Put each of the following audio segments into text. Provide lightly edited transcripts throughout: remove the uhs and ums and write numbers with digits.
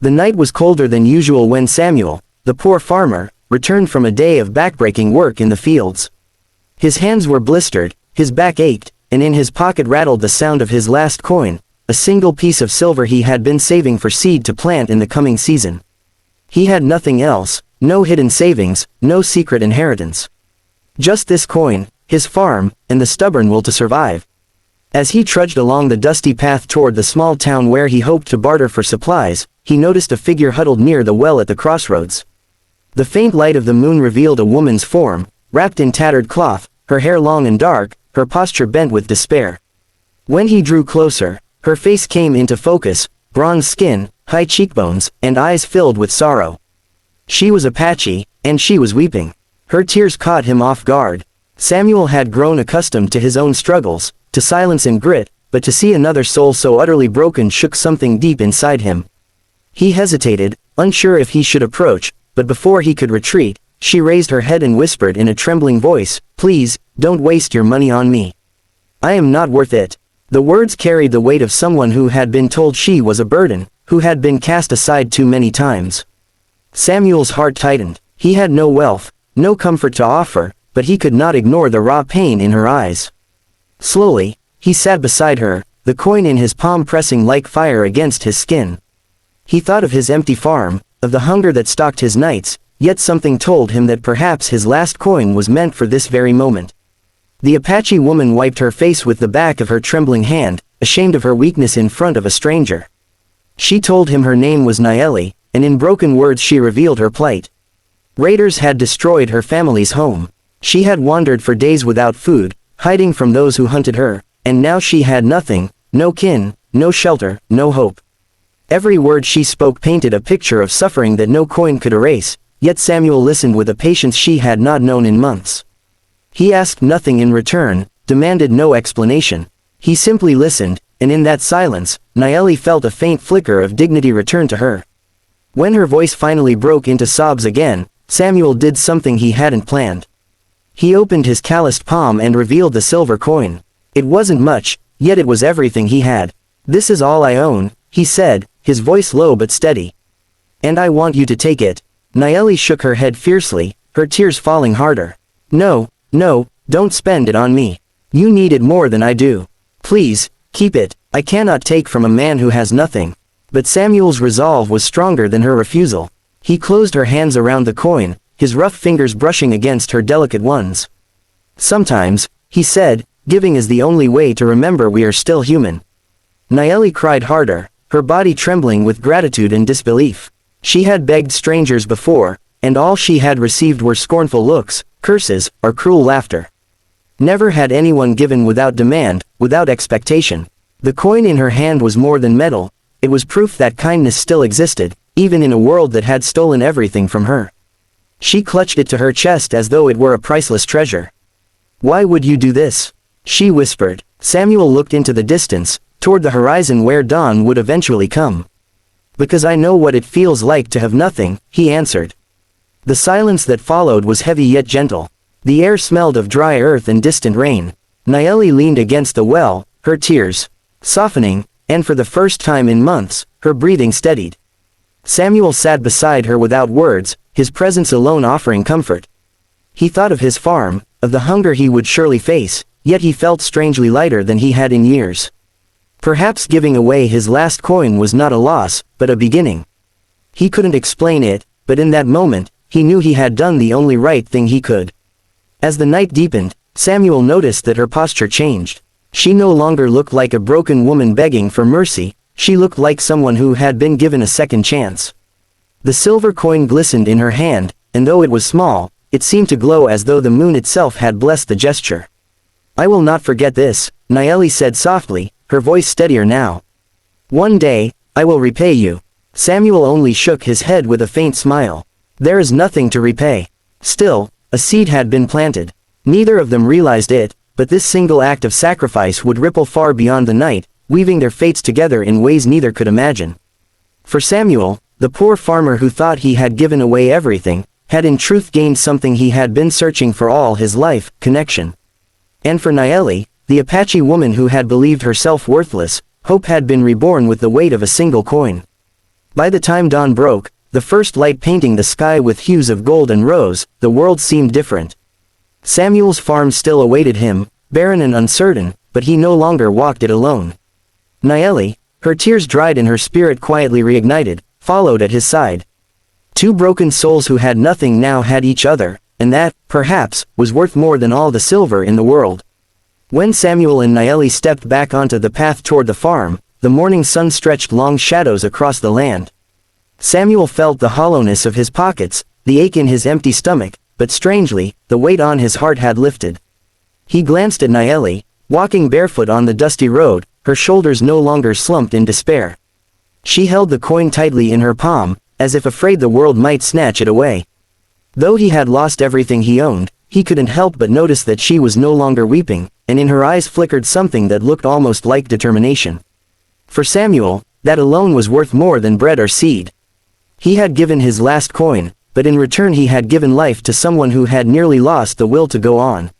The night was colder than usual when Samuel, the poor farmer, returned from a day of backbreaking work in the fields. His hands were blistered, his back ached, and in his pocket rattled the sound of his last coin, a single piece of silver he had been saving for seed to plant in the coming season. He had nothing else, no hidden savings, no secret inheritance. Just this coin, his farm, and the stubborn will to survive. As he trudged along the dusty path toward the small town where he hoped to barter for supplies, he noticed a figure huddled near the well at the crossroads. The faint light of the moon revealed a woman's form, wrapped in tattered cloth, her hair long and dark, her posture bent with despair. When he drew closer, her face came into focus, bronze skin, high cheekbones, and eyes filled with sorrow. She was Apache, and she was weeping. Her tears caught him off guard. Samuel had grown accustomed to his own struggles, to silence and grit, but to see another soul so utterly broken shook something deep inside him. He hesitated, unsure if he should approach, but before he could retreat, she raised her head and whispered in a trembling voice, "Please, don't waste your money on me. I am not worth it." The words carried the weight of someone who had been told she was a burden, who had been cast aside too many times. Samuel's heart tightened. He had no wealth, no comfort to offer, but he could not ignore the raw pain in her eyes. Slowly, he sat beside her, the coin in his palm pressing like fire against his skin. He thought of his empty farm, of the hunger that stalked his nights, yet something told him that perhaps his last coin was meant for this very moment. The Apache woman wiped her face with the back of her trembling hand, ashamed of her weakness in front of a stranger. She told him her name was Nayeli, and in broken words she revealed her plight. Raiders had destroyed her family's home. She had wandered for days without food, hiding from those who hunted her, and now she had nothing, no kin, no shelter, no hope. Every word she spoke painted a picture of suffering that no coin could erase, yet Samuel listened with a patience she had not known in months. He asked nothing in return, demanded no explanation. He simply listened, and in that silence, Nayeli felt a faint flicker of dignity return to her. When her voice finally broke into sobs again, Samuel did something he hadn't planned. He opened his calloused palm and revealed the silver coin. It wasn't much, yet it was everything he had. "This is all I own," he said, his voice low but steady. "And I want you to take it." Nayeli shook her head fiercely, her tears falling harder. "No, no, don't spend it on me. You need it more than I do. Please, keep it. I cannot take from a man who has nothing." But Samuel's resolve was stronger than her refusal. He closed her hands around the coin, his rough fingers brushing against her delicate ones. "Sometimes," he said, "giving is the only way to remember we are still human." Nayeli cried harder, her body trembling with gratitude and disbelief. She had begged strangers before, and all she had received were scornful looks, curses, or cruel laughter. Never had anyone given without demand, without expectation. The coin in her hand was more than metal, it was proof that kindness still existed, even in a world that had stolen everything from her. She clutched it to her chest as though it were a priceless treasure. "Why would you do this?" she whispered. Samuel looked into the distance, toward the horizon where dawn would eventually come. "Because I know what it feels like to have nothing," he answered. The silence that followed was heavy yet gentle. The air smelled of dry earth and distant rain. Nayeli leaned against the well, her tears softening, and for the first time in months, her breathing steadied. Samuel sat beside her without words, his presence alone offering comfort. He thought of his farm, of the hunger he would surely face, yet he felt strangely lighter than he had in years. Perhaps giving away his last coin was not a loss, but a beginning. He couldn't explain it, but in that moment, he knew he had done the only right thing he could. As the night deepened, Samuel noticed that her posture changed. She no longer looked like a broken woman begging for mercy, she looked like someone who had been given a second chance. The silver coin glistened in her hand, and though it was small, it seemed to glow as though the moon itself had blessed the gesture. "I will not forget this," Nayeli said softly, her voice steadier now. "One day, I will repay you." Samuel only shook his head with a faint smile. "There is nothing to repay." Still, a seed had been planted. Neither of them realized it, but this single act of sacrifice would ripple far beyond the night, weaving their fates together in ways neither could imagine. For Samuel, the poor farmer who thought he had given away everything, had in truth gained something he had been searching for all his life, connection. And for Nayeli, the Apache woman who had believed herself worthless, hope had been reborn with the weight of a single coin. By the time dawn broke, the first light painting the sky with hues of gold and rose, the world seemed different. Samuel's farm still awaited him, barren and uncertain, but he no longer walked it alone. Nayeli, her tears dried and her spirit quietly reignited, followed at his side. Two broken souls who had nothing now had each other, and that, perhaps, was worth more than all the silver in the world. When Samuel and Nayeli stepped back onto the path toward the farm, the morning sun stretched long shadows across the land. Samuel felt the hollowness of his pockets, the ache in his empty stomach, but strangely, the weight on his heart had lifted. He glanced at Nayeli, walking barefoot on the dusty road, her shoulders no longer slumped in despair. She held the coin tightly in her palm, as if afraid the world might snatch it away. Though he had lost everything he owned, he couldn't help but notice that she was no longer weeping, and in her eyes flickered something that looked almost like determination. For Samuel, that alone was worth more than bread or seed. He had given his last coin, but in return he had given life to someone who had nearly lost the will to go on.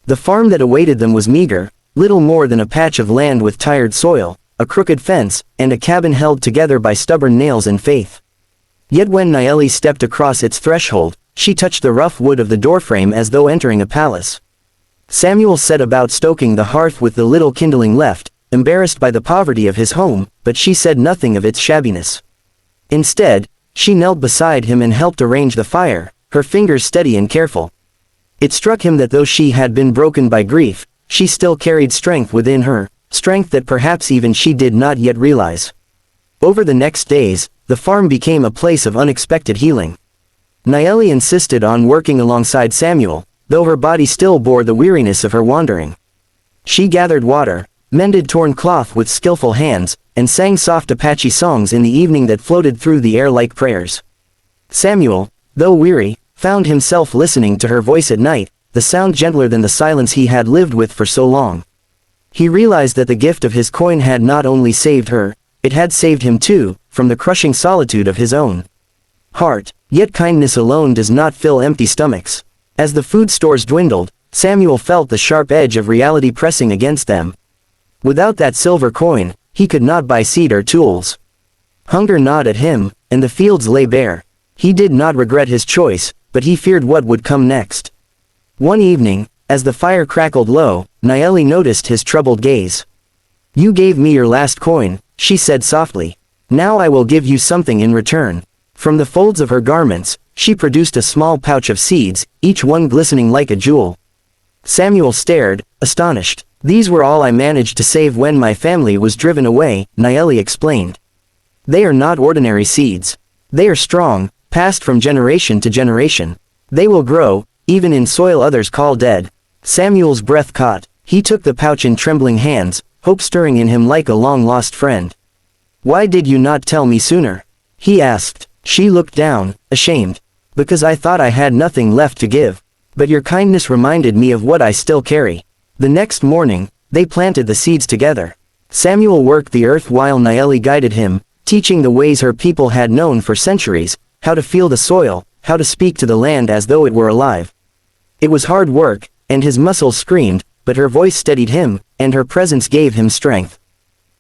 The farm that awaited them was meager, little more than a patch of land with tired soil, a crooked fence, and a cabin held together by stubborn nails and faith. Yet when Nayeli stepped across its threshold, she touched the rough wood of the doorframe as though entering a palace. Samuel set about stoking the hearth with the little kindling left, embarrassed by the poverty of his home, but she said nothing of its shabbiness. Instead, she knelt beside him and helped arrange the fire, her fingers steady and careful. It struck him that though she had been broken by grief, she still carried strength within her, strength that perhaps even she did not yet realize. Over the next days, the farm became a place of unexpected healing. Nayeli insisted on working alongside Samuel, though her body still bore the weariness of her wandering. She gathered water, mended torn cloth with skillful hands, and sang soft Apache songs in the evening that floated through the air like prayers. Samuel, though weary, found himself listening to her voice at night, the sound gentler than the silence he had lived with for so long. He realized that the gift of his coin had not only saved her, it had saved him too, from the crushing solitude of his own heart. Yet kindness alone does not fill empty stomachs. As the food stores dwindled, Samuel felt the sharp edge of reality pressing against them. Without that silver coin, he could not buy seed or tools. Hunger gnawed at him, and the fields lay bare. He did not regret his choice, but he feared what would come next. One evening, as the fire crackled low, Nayeli noticed his troubled gaze. "You gave me your last coin," she said softly. "Now I will give you something in return." From the folds of her garments, she produced a small pouch of seeds, each one glistening like a jewel. Samuel stared, astonished. "These were all I managed to save when my family was driven away," Nayeli explained. "They are not ordinary seeds. They are strong, passed from generation to generation. They will grow, even in soil others call dead." Samuel's breath caught. He took the pouch in trembling hands, hope stirring in him like a long-lost friend. "Why did you not tell me sooner?" he asked. She looked down, ashamed. "Because I thought I had nothing left to give. But your kindness reminded me of what I still carry." The next morning, they planted the seeds together. Samuel worked the earth while Nayeli guided him, teaching the ways her people had known for centuries, how to feel the soil, how to speak to the land as though it were alive. It was hard work, and his muscles screamed, but her voice steadied him, and her presence gave him strength.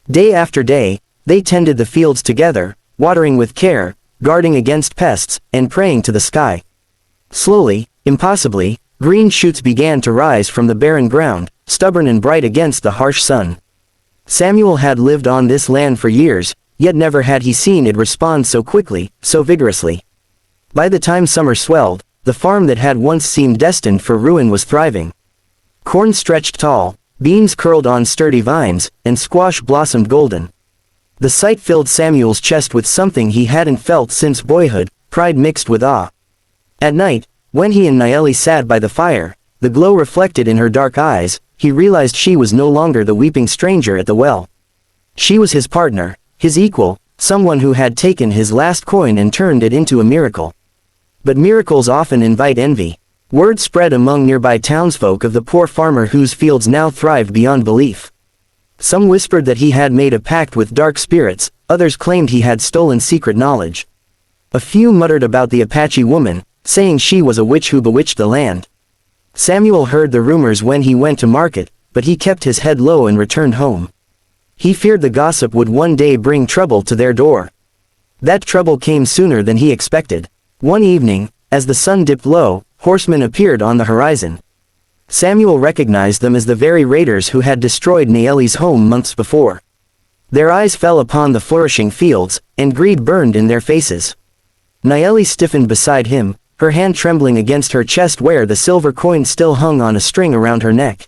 Day after day, they tended the fields together, watering with care, guarding against pests, and praying to the sky. Slowly, impossibly, green shoots began to rise from the barren ground, stubborn and bright against the harsh sun. Samuel had lived on this land for years, yet never had he seen it respond so quickly, so vigorously. By the time summer swelled, the farm that had once seemed destined for ruin was thriving. Corn stretched tall, beans curled on sturdy vines, and squash blossomed golden. The sight filled Samuel's chest with something he hadn't felt since boyhood, pride mixed with awe. At night, when he and Nayeli sat by the fire, the glow reflected in her dark eyes, he realized she was no longer the weeping stranger at the well. She was his partner, his equal, someone who had taken his last coin and turned it into a miracle. But miracles often invite envy. Word spread among nearby townsfolk of the poor farmer whose fields now thrived beyond belief. Some whispered that he had made a pact with dark spirits, others claimed he had stolen secret knowledge. A few muttered about the Apache woman, saying she was a witch who bewitched the land. Samuel heard the rumors when he went to market, but he kept his head low and returned home. He feared the gossip would one day bring trouble to their door. That trouble came sooner than he expected. One evening, as the sun dipped low, horsemen appeared on the horizon. Samuel recognized them as the very raiders who had destroyed Naeli's home months before. Their eyes fell upon the flourishing fields, and greed burned in their faces. Naeli stiffened beside him, her hand trembling against her chest where the silver coin still hung on a string around her neck.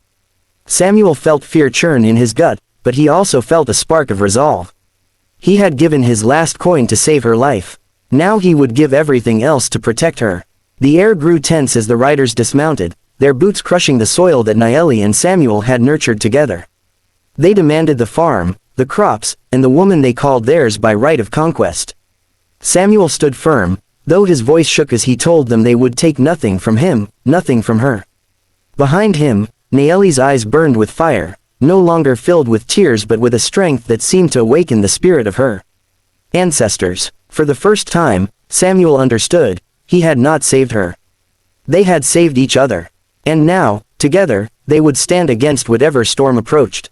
Samuel felt fear churn in his gut, but he also felt a spark of resolve. He had given his last coin to save her life. Now he would give everything else to protect her. The air grew tense as the riders dismounted, their boots crushing the soil that Naeli and Samuel had nurtured together. They demanded the farm, the crops, and the woman they called theirs by right of conquest. Samuel stood firm, though his voice shook as he told them they would take nothing from him, nothing from her. Behind him, Naeli's eyes burned with fire, no longer filled with tears but with a strength that seemed to awaken the spirit of her ancestors. For the first time, Samuel understood, he had not saved her. They had saved each other. And now, together, they would stand against whatever storm approached.